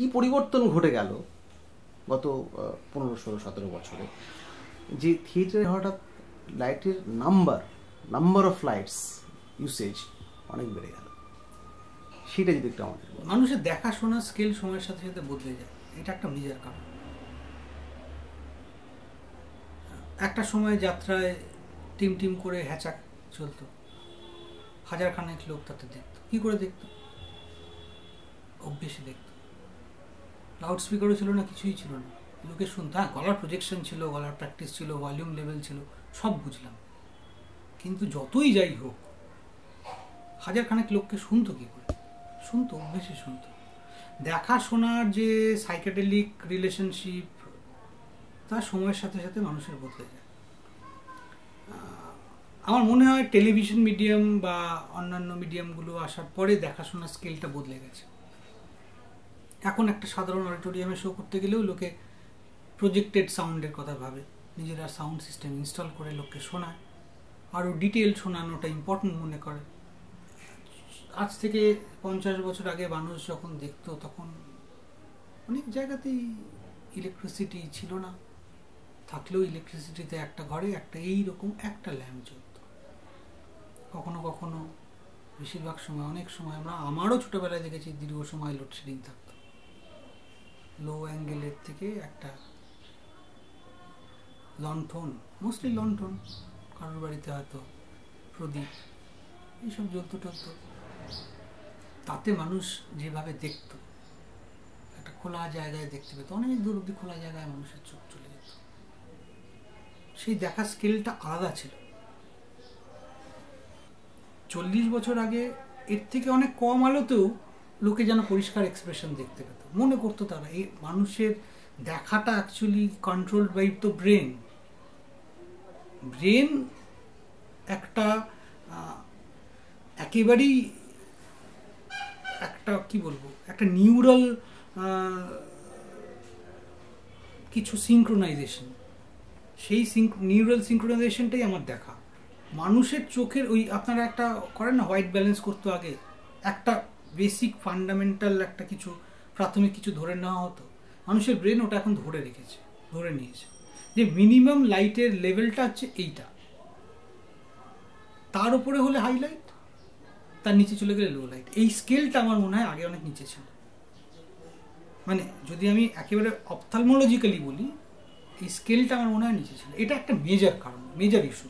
কি পরিবর্তন ঘটে গেল গত 15-16-17 বছরে, যে থিয়েটারে হঠাৎ লাইটের নাম্বার অফ লাইটস ইউসেজ অনেক বেড়ে গেল, সেটা যদি একটু আমাদের মানুষের দেখাশোনা স্কেল সময়ের সাথে সাথে বদলে যায়, এটা একটা মেজর কারণ। একটা সময় যাত্রায় টিম টিম করে হ্যাচাক চলতো, হাজারখানেক লোক তাতে দেখতো। কি করে দেখতো? অভ্যেসে দেখতো। লাউড স্পিকারও ছিল না, কিছুই ছিল না, লোকে শুনতো। হ্যাঁ, গলার প্রজেকশন ছিল, গলার প্র্যাকটিস ছিল, ভলিউম লেভেল ছিল, সব বুঝলাম। কিন্তু যতই যাই হোক, হাজারখানেক লোককে শুনতো কি করে? শুনতো, অভ্যেসে শুনতো। দেখাশোনার যে সাইকেডেলিক রিলেশনশিপ, তা সময়ের সাথে সাথে মানুষের বদলে যায়। আমার মনে হয় টেলিভিশন মিডিয়াম বা অন্যান্য মিডিয়ামগুলো আসার পরে দেখাশোনার স্কেলটা বদলে গেছে। এখন একটা সাধারণ অডিটোরিয়ামে শো করতে গেলেও লোকে প্রজেক্টেড সাউন্ডের কথা ভাবে, নিজেরা সাউন্ড সিস্টেম ইনস্টল করে লোককে শোনায়, আরও ডিটেল শোনানোটা ইম্পর্টেন্ট মনে করে। আজ থেকে 50 বছর আগে মানুষ যখন দেখতো, তখন অনেক জায়গাতেই ইলেকট্রিসিটি ছিল না, থাকলেও ইলেকট্রিসিটিতে একটা ঘরে একটা এইরকম একটা ল্যাম্প জ্বলত। কখনো কখনো, বেশিরভাগ সময়, অনেক সময় আমারও ছোটবেলায় দেখেছি দীর্ঘ সময় লোডশেডিং থাকতো। লো অ্যাঙ্গেলের থেকে একটা লণ্ঠন, মোস্টলি লণ্ঠন, কারোর বাড়িতে হয়তো প্রদীপ, এইসব জ্বলতো টলতো। তাতে মানুষ যেভাবে দেখতো, একটা খোলা জায়গায় দেখতে পেত, অনেক দূর অব্দি খোলা জায়গায় মানুষের চোখ চলে যেত। সেই দেখার স্কেলটা আলাদা ছিল। 40 বছর আগে এর থেকে অনেক কম আলোতেও লোকে যেন পরিষ্কার এক্সপ্রেশন দেখতে পেত, মনে করতো তারা এই মানুষের দেখাটা অ্যাকচুয়ালি কন্ট্রোলড বাই তো ব্রেন। ব্রেন একটা একেবারেই একটা কি বলবো, একটা নিউরাল কিছু সিনক্রোনাইজেশন, সেই নিউরাল সিনক্রোনাইজেশনটাই আমার দেখা। মানুষের চোখের ওই আপনারা একটা করেন না, হোয়াইট ব্যালেন্স করতো আগে, একটা বেসিক ফান্ডামেন্টাল একটা কিছু প্রাথমিক কিছু ধরে নেওয়া হতো, মানুষের ব্রেন ওটা এখন ধরে নিয়েছে যে মিনিমাম লাইটের লেভেলটা হচ্ছে এইটা, তার উপরে হলে হাইলাইট, তার নিচে চলে গেলে লো লাইট। এই স্কেলটা আমার মনে হয় আগে অনেক নিচে ছিল। মানে যদি আমি একেবারে অপথ্যালমোলজিক্যালি বলি, এই স্কেলটা আমার মনে হয় নিচে ছিল। এটা একটা মেজর কারণ, মেজর ইস্যু।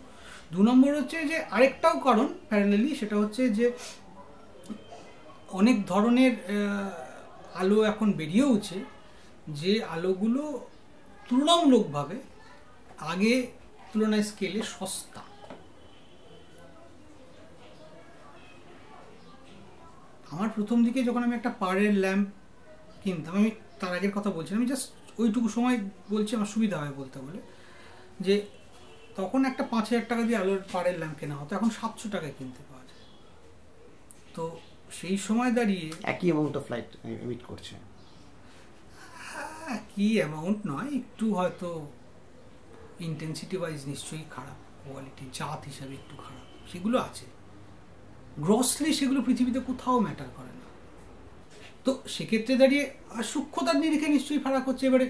2 নম্বর হচ্ছে যে আরেকটাও কারণ প্যারালালি, সেটা হচ্ছে যে অনেক ধরনের আলো এখন বেরিয়েওছে, যে আলোগুলো তুলনামূলকভাবে আগে তুলনায় স্কেলে সস্তা। আমার প্রথম দিকে যখন আমি একটা পাওয়ারের ল্যাম্প কিনতাম, আমি তার আগের কথা বলছি, আমি জাস্ট ওইটুকু সময় বলছি, আমার সুবিধা হয় বলতে বলে, যে তখন একটা 5000 টাকা দিয়ে আলোর পাওয়ারের ল্যাম্প কেনা হতো, এখন 700 টাকায় কিনতে পাওয়া যায়। তো সেই সময় দাঁড়িয়ে একই অ্যামাউন্ট অফ লাইট এমিট করছে, কি অ্যামাউন্ট নয়, একটু হয়তো ইন্টেন্সিটি ওয়াইজ নিশ্চয়ই খারাপ, কোয়ালিটি জাত হিসাবে একটু খারাপ, সেগুলো আছে। গ্রসলি সেগুলো পৃথিবীতে কোথাও ম্যাটার করে না। তো সেক্ষেত্রে দাঁড়িয়ে সূক্ষ্মতার নিরিখে নিশ্চয়ই ফারাক হচ্ছে। এবারে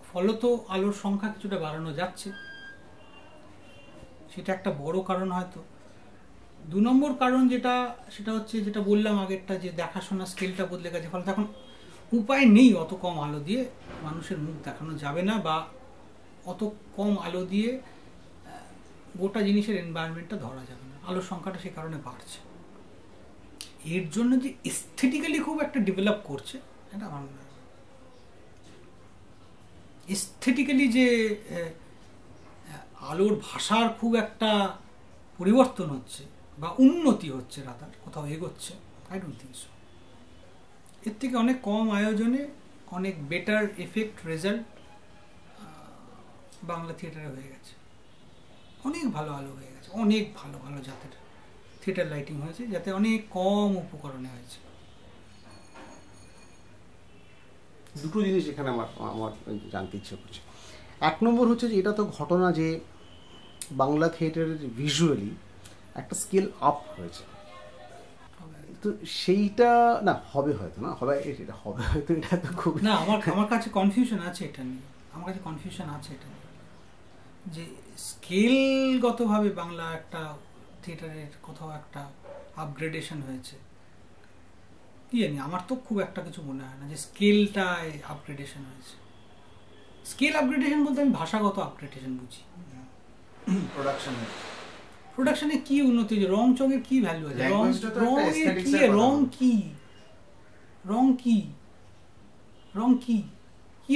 ফলত আলোর সংখ্যা কিছুটা বাড়ানো যাচ্ছে, সেটা একটা বড় কারণ হয়তো। 2 নম্বর কারণ সেটা হচ্ছে যেটা বললাম আগেরটা, যে দেখাশোনা স্কেলটা বদলে গেছে। ফলে এখন উপায় নেই, অত কম আলো দিয়ে মানুষের মুখ দেখানো যাবে না, বা অত কম আলো দিয়ে গোটা জিনিসের এনভায়রনমেন্টটা ধরা যাবে না। আলোর সংখ্যাটা সে কারণে বাড়ছে। এর জন্য যে এস্থেটিক্যালি খুব একটা ডেভেলপ করছে, এটা আমার মনে হয়। এস্থেটিক্যালি যে আলোর ভাষার খুব একটা পরিবর্তন হচ্ছে বা উন্নতি হচ্ছে, রাতার কোথাও এগোচ্ছে, আই ডোন্ট থিঙ্ক সো। এর থেকে অনেক কম আয়োজনে অনেক বেটার এফেক্ট রেজাল্ট বাংলা থিয়েটারে হয়ে গেছে। অনেক ভালো আলো হয়ে গেছে, অনেক ভালো ভালো জাতের থিয়েটার লাইটিং হয়েছে, যাতে অনেক কম উপকরণে হয়েছে। দুটো জিনিস এখানে আমার জানতে ইচ্ছে করছে। 1 নম্বর হচ্ছে যে এটা তো ঘটনা যে বাংলা থিয়েটারের ভিজুয়ালি একটা স্কেল আপ হয়েছে, তো সেইটা না হবে হয়তো, না হবে, এটা হবে হয়তো, এটা তো খুব না, আমার কাছে কনফিউশন আছে এটা নিয়ে, আমার কাছে কনফিউশন আছে এটা নিয়ে, যে স্কেলগতভাবে বাংলা একটা থিয়েটারের কোথাও একটা আপগ্রেডেশন হয়েছে কি জানি, আমার তো খুব একটা কিছু মনে হয় না যে স্কেলটায় আপগ্রেডেশন হয়েছে। স্কেল আপগ্রেডেশন বলতে আমি ভাষাগত আপগ্রেডেশন বুঝি। প্রোডাকশনে কি উন্নতি হয়েছে, রং চঙের কি ভ্যালু আছে, রং কি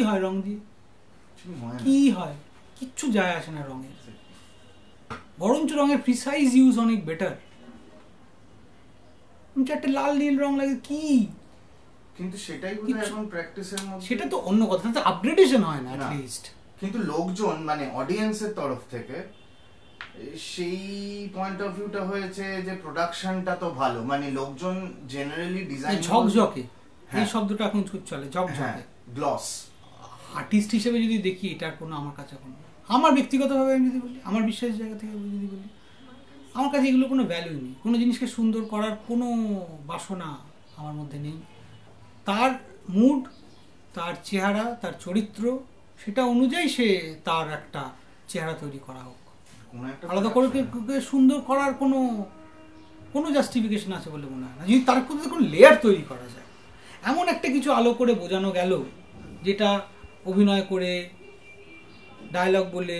হয়, রং দিয়ে কি হয়, কিচ্ছু যায় আসে না রঙের, বরঞ্চ রঙের প্রিসাইজ ইউজ অনেক বেটার। চারটে লাল নীল রং লাগে কি, কিন্তু সেটাই বোধহয় এখন প্র্যাকটিসের মধ্যে, সেটা তো অন্য কথা, তো আপগ্রেডেশন হয় না অ্যাটলিস্ট। কিন্তু লোকজন মানে অডিয়েন্সের তরফ থেকে সেই পয়েন্ট অফ ভিউটা হয়েছে যে প্রোডাকশনটা তো ভালো, মানে লোকজন জেনারেলি ডিজাইন ঝকঝকে, এই শব্দটা এখন খুব চলে, ঝকঝকে, গ্লস। আর্টিস্ট হিসেবে যদি দেখি এটার কোনো আমার কাছে কোনো, আমার ব্যক্তিগতভাবে আমি যদি বলি, আমার বিশ্বাস জায়গা থেকে যদি বলি, আমার কাছে এগুলো কোনো ভ্যালু নেই। কোনো জিনিসকে সুন্দর করার কোনো বাসনা আমার মধ্যে নেই। তার মুড, তার চেহারা, তার চরিত্র, সেটা অনুযায়ী সে তার একটা চেহারা তৈরি করা হোক। আলাদা করে সুন্দর করার কোনো জাস্টিফিকেশন আছে বলে মনে হয় না। যদি তার মধ্যে কোনো লেয়ার তৈরি করা যায়, এমন একটা কিছু আলো করে বোঝানো গেল যেটা অভিনয় করে, ডায়লগ বলে,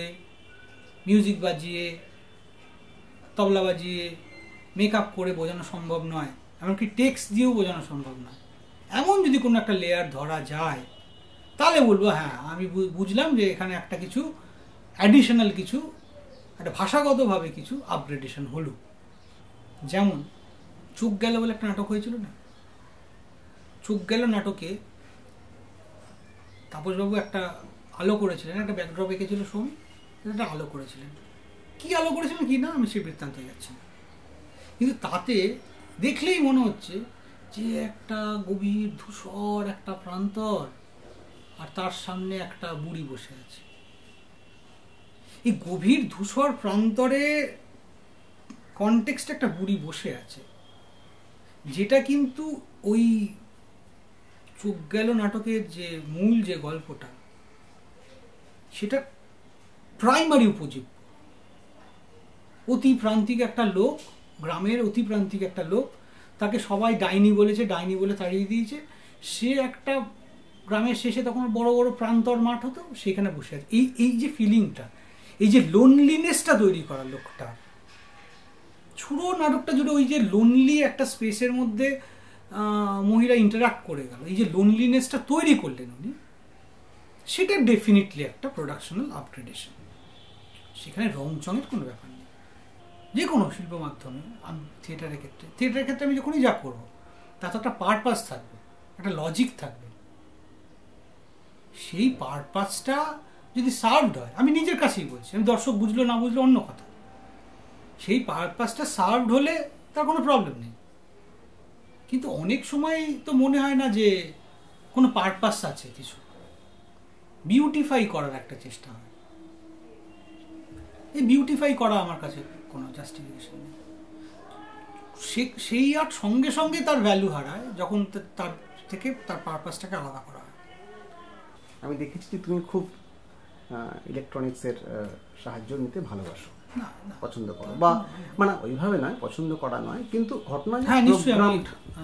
মিউজিক বাজিয়ে, তবলা বাজিয়ে, মেকআপ করে বোঝানো সম্ভব নয়, এমনকি টেক্সট দিয়েও বোঝানো সম্ভব নয়, এমন যদি কোনো একটা লেয়ার ধরা যায়, তাহলে বলবো হ্যাঁ আমি বুঝলাম যে এখানে একটা কিছু অ্যাডিশনাল কিছু, একটা ভাষাগতভাবে কিছু আপগ্রেডেশন হলো। যেমন চোখ গেল বলে একটা নাটক হয়েছিল না, চোখ গেল নাটকে তাপসবাবু একটা আলো করেছিলেন, একটা ব্যাকড্রপ এঁকেছিল সৌমি, একটা আলো করেছিলেন, কি আলো করেছিলেন কি না আমি সেই বৃত্তান্তে যাচ্ছি না, কিন্তু তাতে দেখলেই মনে হচ্ছে যে একটা গভীর ধূসর একটা প্রান্তর, আর তার সামনে একটা বুড়ি বসে আছে। এই গভীর ধূসর প্রান্তরে কনটেক্সটে একটা বুড়ি বসে আছে, যেটা কিন্তু ওই চোখ গেল নাটকের যে মূল যে গল্পটা, সেটা প্রাইমারি উপজীব্য। অতি প্রান্তিক একটা লোক, গ্রামের অতি প্রান্তিক একটা লোক, তাকে সবাই ডাইনি বলেছে, ডাইনি বলে তাড়িয়ে দিয়েছে, সে একটা গ্রামের শেষে তখন বড় বড় প্রান্তর মাঠ হতো, সেখানে বসে আছে। এই যে ফিলিংটা, এই যে লোনলিনেসটা তৈরি করা লোকটা, পুরো নাটকটা জুড়ে ওই যে লোনলি একটা স্পেসের মধ্যে মহিলা ইন্টারাক্ট করে গেল, এই যে লোনলিনেসটা তৈরি করলেন উনি, সেটা ডেফিনেটলি একটা প্রোডাকশনাল আপগ্রেডেশন। সেখানে রং চঙের কোনো ব্যাপার নেই। যে কোনো শিল্প মাধ্যমে, আমি থিয়েটারের ক্ষেত্রে আমি যখনই যা করবো তাতে একটা পারপাস থাকবে, একটা লজিক থাকবে। সেই পারপাসটা যদি সার্ভড হয়, আমি নিজের কাছেই বলছি, আমি দর্শক বুঝলো না বুঝলো অন্য কথা, সেই পারপাসটা সার্ভড হলে তার কোনো প্রবলেম নেই। কিন্তু অনেক সময় তো মনে হয় না যে কোনো পারপাস আছে, কিছু বিউটিফাই করার একটা চেষ্টা হয়। এই বিউটিফাই করা আমার কাছে কোনো জাস্টিফিকেশন নেই। সেই আর্ট সঙ্গে সঙ্গে তার ভ্যালু হারায় যখন তার থেকে তার পারপাসটাকে আলাদা করা হয়। আমি দেখেছি যে তুমি খুব ইলেকট্রনিক্সের সাহায্য নিতে ভালোবাসো, পছন্দ করো, বা মানে ওইভাবে নয় পছন্দ করা নয়, কিন্তু ঘটনা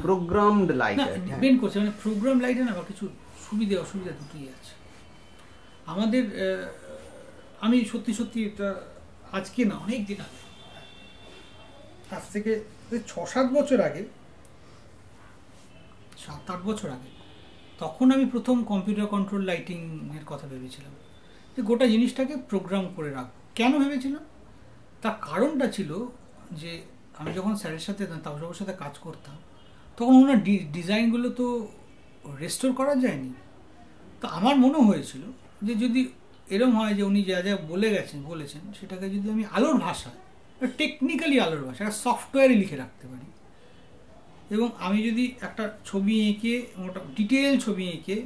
প্রোগ্রামড লাইট ডিপেন্ড করছে, মানে প্রোগ্রাম লাইটে না কিছু সুবিধা অসুবিধা দুটোই আছে আমাদের। আমি সত্যি সত্যি এটা আজকে না, অনেক দিন আগে, আজ থেকে 6-7 বছর আগে, 7-8 বছর আগে, তখন আমি প্রথম কম্পিউটার কন্ট্রোল লাইটিং এর কথা ভেবেছিলাম, যে গোটা জিনিসটাকে প্রোগ্রাম করে রাখবো। কেন ভেবেছিলাম? তার কারণটা ছিল যে আমি যখন স্যারের সাথে, তাপসবাবুর সাথে কাজ করতাম, তখন ওনার ডিজাইনগুলো তো রেস্টোর করা যায়নি। তো আমার মনে হয়েছিল যে যদি এরম হয় যে উনি যা যা বলেছেন সেটাকে যদি আমি আলোর ভাষায়, টেকনিক্যালি আলোর ভাষায় একটা সফটওয়্যারে লিখে রাখতে পারি, এবং আমি যদি একটা ছবি এঁকে, ডিটেল ছবি এঁকে,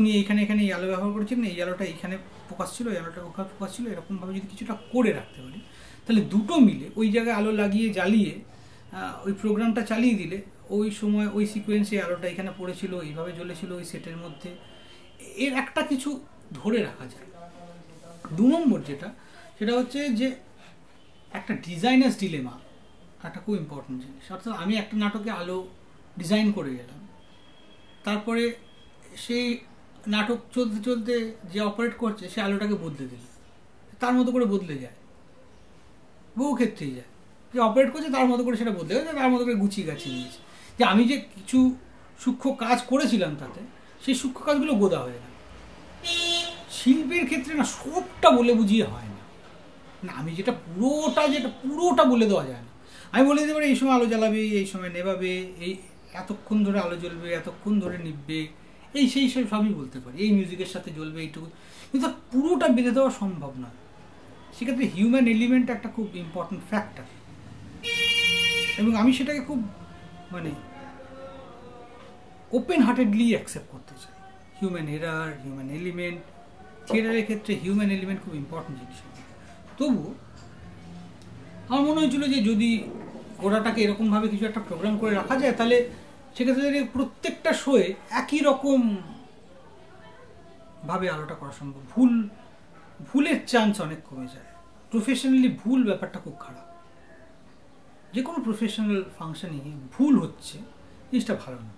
উনি এখানে এই আলো ব্যবহার করেছেন, এই আলোটা এইখানে ফোকাস ছিল, এই আলোটা ওখানে ফোকাস ছিল, এরকমভাবে যদি কিছুটা করে রাখতে পারি, তাহলে দুটো মিলে ওই জায়গায় আলো লাগিয়ে জ্বালিয়ে ওই প্রোগ্রামটা চালিয়ে দিলে ওই সময় ওই সিকোয়েন্সে আলোটা এখানে পড়েছিল, এইভাবে জ্বলেছিল ওই সেটের মধ্যে, এর একটা কিছু ধরে রাখা যায়। 2 নম্বর যেটা, সেটা হচ্ছে যে একটা ডিজাইনার্স ডিলেমা একটা খুব ইম্পর্টেন্ট জিনিস। অর্থাৎ আমি একটা নাটকে আলো ডিজাইন করে গেলাম, তারপরে সেই নাটক চলতে চলতে যে অপারেট করছে সে আলোটাকে বদলে দিল, তার মতো করে বদলে যায়, বহু ক্ষেত্রেই যায়। যে অপারেট করছে তার মতো করে সেটা বদলে যায়, তার মতো করে গুছিয়ে গাছিয়ে নিয়েছে। যে আমি যে কিছু সূক্ষ্ম কাজ করেছিলাম তাতে, সেই সূক্ষ্ম কাজগুলো গোদা হয়ে গেল। শিল্পের ক্ষেত্রে না সবটা বলে বুঝিয়ে হয় না, না আমি যেটা পুরোটা বলে দেওয়া যায় না। আমি বলে দিতে পারি এই সময় আলো জ্বালাবে, এই সময় নেভাবে, এই এতক্ষণ ধরে আলো জ্বলবে, এতক্ষণ ধরে নিববে, এই সেই সবই বলতে পারি, এই মিউজিকের সাথে জ্বলবে এইটুকু, কিন্তু পুরোটা বেঁধে দেওয়া সম্ভব নয়। সেক্ষেত্রে হিউম্যান এলিমেন্ট একটা খুব ইম্পর্টেন্ট ফ্যাক্টর, এবং আমি সেটাকে খুব মানে ওপেন হার্টেডলি অ্যাকসেপ্ট করতে চাই। হিউম্যান এরার, হিউম্যান এলিমেন্ট, থিয়েটারের ক্ষেত্রে হিউম্যান এলিমেন্ট খুব ইম্পর্টেন্ট জিনিস। তবু আমার মনে হয়েছিল যে যদি গোড়াটাকে এরকমভাবে কিছু একটা প্রোগ্রাম করে রাখা যায়, তাহলে সেক্ষেত্রে প্রত্যেকটা শোয়ে একই রকম ভাবে আলোটা করা সম্ভব। ভুলের চান্স অনেক কমে যায়। প্রফেশনালি ভুল ব্যাপারটা খুব খারাপ। যে কোনো প্রফেশনাল ফাংশনে ভুল হচ্ছে জিনিসটা ভালো না,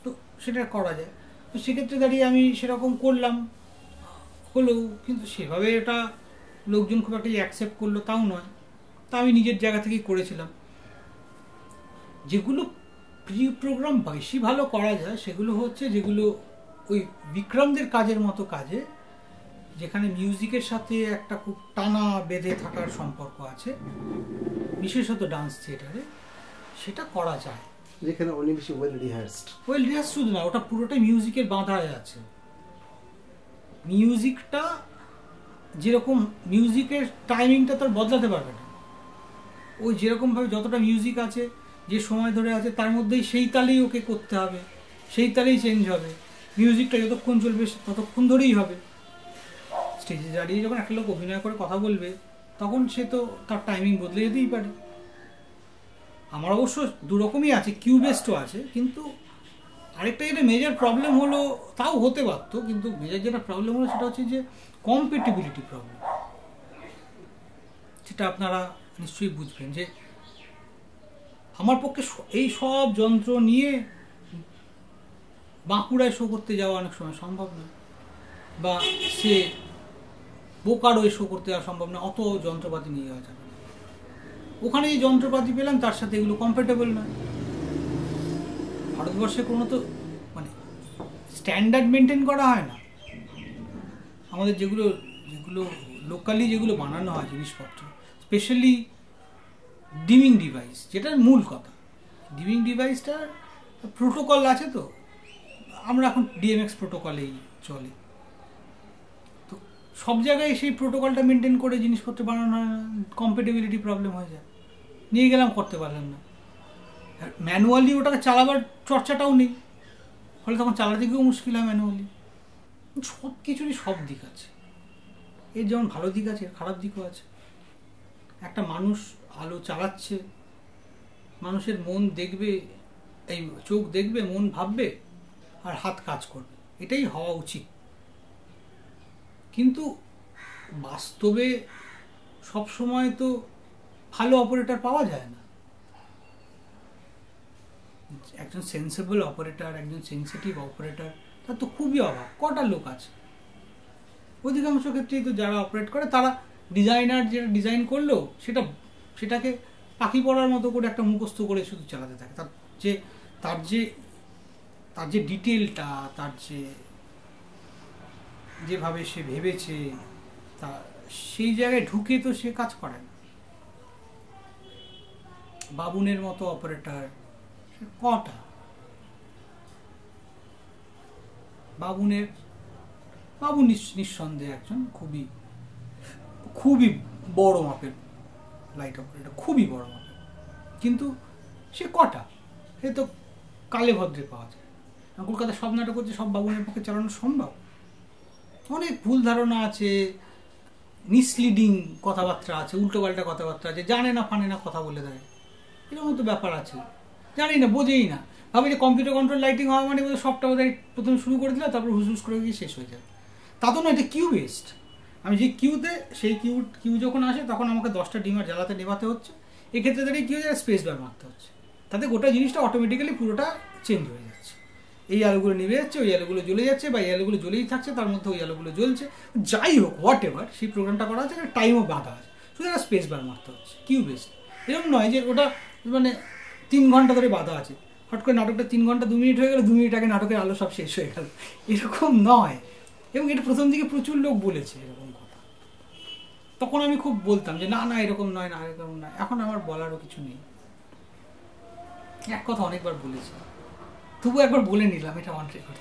তো সেটা করা যায়। তো সেক্ষেত্রে দাঁড়িয়ে আমি সেরকম করলাম, হলো, কিন্তু সেভাবে এটা লোকজন খুব একটা অ্যাকসেপ্ট করলো তাও নয়। তা আমি নিজের জায়গা থেকেই করেছিলাম। যেগুলো প্রি প্রোগ্রাম বেশি ভালো করা যায় সেগুলো হচ্ছে যেগুলো ওই বিক্রমদের কাজের মতো কাজে, যেখানে মিউজিকের সাথে একটা খুব টানা বেঁধে থাকার সম্পর্ক আছে, বিশেষত ডান্স থিয়েটারে সেটা করা যায়। যেখানে অনেক বেশি ওয়েল রিহার্স শুধু না, ওটা পুরোটাই মিউজিকের বাঁধায় আছে। মিউজিকটা যেরকম, মিউজিকের টাইমিংটা তো বদলাতে পারবে না। ওই যেরকমভাবে যতটা মিউজিক আছে, যে সময় ধরে আছে, তার মধ্যেই সেই তালেই ওকে করতে হবে, সেই তালেই চেঞ্জ হবে। মিউজিকটা যতক্ষণ চলবে ততক্ষণ ধরেই হবে। স্টেজে দাঁড়িয়ে যখন একটা লোক অভিনয় করে কথা বলবে, তখন সে তো তার টাইমিং বদলে যেতেই পারে। আমার অবশ্য দুরকমই আছে, কিউ বেসডও আছে, কিন্তু আরেকটা যেটা মেজর প্রবলেম হলো, তাও হতে পারতো, কিন্তু মেজর যেটা প্রবলেম হলো সেটা হচ্ছে যে কম্পেটিবিলিটি প্রবলেম। সেটা আপনারা নিশ্চয়ই বুঝবেন যে আমার পক্ষে এই সব যন্ত্র নিয়ে বাঁকুড়ায় শো করতে যাওয়া অনেক সময় সম্ভব নয়, বা সে বোকারোয় শো করতে যাওয়া সম্ভব না, অত যন্ত্রপাতি নিয়ে যাওয়া যাবে না। ওখানে যে যন্ত্রপাতি পেলাম তার সাথে এগুলো কম্প্যাটেবল নয়। ভারতবর্ষে কোনো তো মানে স্ট্যান্ডার্ড মেনটেন করা হয় না। আমাদের যেগুলো লোকালি যেগুলো বানানো হয় জিনিসপত্র, স্পেশালি ডিমিং ডিভাইস, যেটার মূল কথা, ডিমিং ডিভাইসটার প্রোটোকল আছে। তো আমরা এখন ডিএমএক্স প্রোটোকলেই চলে, তো সব জায়গায় সেই প্রোটোকলটা মেনটেন করে জিনিসপত্র বানানো হয় না, কম্প্যাটেবিলিটি প্রবলেম হয়ে যায়। নিয়ে গেলাম, করতে পারলাম না। ম্যানুয়ালি ওটাকে চালাবার চর্চাটাও নেই, ফলে তখন চালাতে গিয়েও মুশকিল হয় ম্যানুয়ালি। সব কিছুরই সব দিক আছে, এর যেমন ভালো দিক আছে, এর খারাপ দিকও আছে। একটা মানুষ আলো চালাচ্ছে, মানুষের মন দেখবে, এই চোখ দেখবে, মন ভাববে, আর হাত কাজ করবে, এটাই হওয়া উচিত। কিন্তু বাস্তবে সব সময় তো ভালো অপারেটর পাওয়া যায় না। একজন সেন্সেবল অপারেটর, একজন সেন্সিটিভ অপারেটর, তার তো খুবই অভাব। কটা লোক আছে? অধিকাংশ ক্ষেত্রেই তো যারা অপারেট করে তারা ডিজাইনার যেটা ডিজাইন করলো সেটাকে পাখি পড়ার মতো করে একটা মুখস্থ করে শুধু চালাতে থাকে। তার যে ডিটেলটা, তার যেভাবে সে ভেবেছে, তা সেই জায়গায় ঢুকে তো সে কাজ করে না। বাবুনের মতো অপারেটর কটা? বাবু নিঃসন্দেহে একজন খুবই খুবই বড় মাপের লাইট অপারেটর, খুবই বড় মাপের, কিন্তু সে কটা? সে তো কালে ভদ্রে পাওয়া যায়। কলকাতায় সব নাটক হচ্ছে, সব বাবুনের পক্ষে চালানো সম্ভব? অনেক ভুল ধারণা আছে, মিসলিডিং কথাবার্তা আছে, উল্টোপাল্টা কথাবার্তা আছে, জানে না ফানে না কথা বলে দেয়, এরকম তো ব্যাপার আছে। জানি না, বোঝেই না, ভাবে যে কম্পিউটার কন্ট্রোল লাইটিং হওয়া মানে সবটা বোধহয় প্রথমে শুরু করে দিল, তারপর হুস করে গিয়ে শেষ হয়ে যায়। তা তো না, এটা কিউ বেসড। আমি যে কিউতে, সেই কিউ যখন আসে তখন আমাকে 10টা ডিমার জ্বালাতে নেভাতে হচ্ছে। এক্ষেত্রে দাঁড়িয়ে কী হয়ে স্পেস বার মারতে হচ্ছে, তাতে গোটা জিনিসটা অটোমেটিক্যালি পুরোটা চেঞ্জ হয়ে যাচ্ছে। এই আলোগুলো নিভে যাচ্ছে, ওই আলোগুলো জ্বলে যাচ্ছে, বা এই আলোগুলো জ্বলেই থাকছে, তার মধ্যে ওই আলোগুলো জ্বলছে, যাই হোক হোয়াট এভার, সেই প্রোগ্রামটা করা হচ্ছে, একটা টাইমও বাঁধা আছে, শুধু একটা স্পেস বার মারতে হচ্ছে। কিউ বেসড এরকম নয় যে ওটা মানে 3 ঘন্টা ধরে বাঁধা আছে, হট করে নাটকটা 3 ঘন্টা 2 মিনিট হয়ে গেল, 2 মিনিট আগে নাটকের আলো সব শেষ হয়ে গেল, এরকম নয়। এবং এটা প্রথম দিকে প্রচুর লোক বলেছে এরকম কথা, তখন আমি খুব বলতাম যে না না এরকম নয়, না এরকম নয়। এখন আমার বলারও কিছু নেই, এক কথা অনেকবার বলেছি, তবু একবার বলে নিলাম এটা অন রেকর্ড।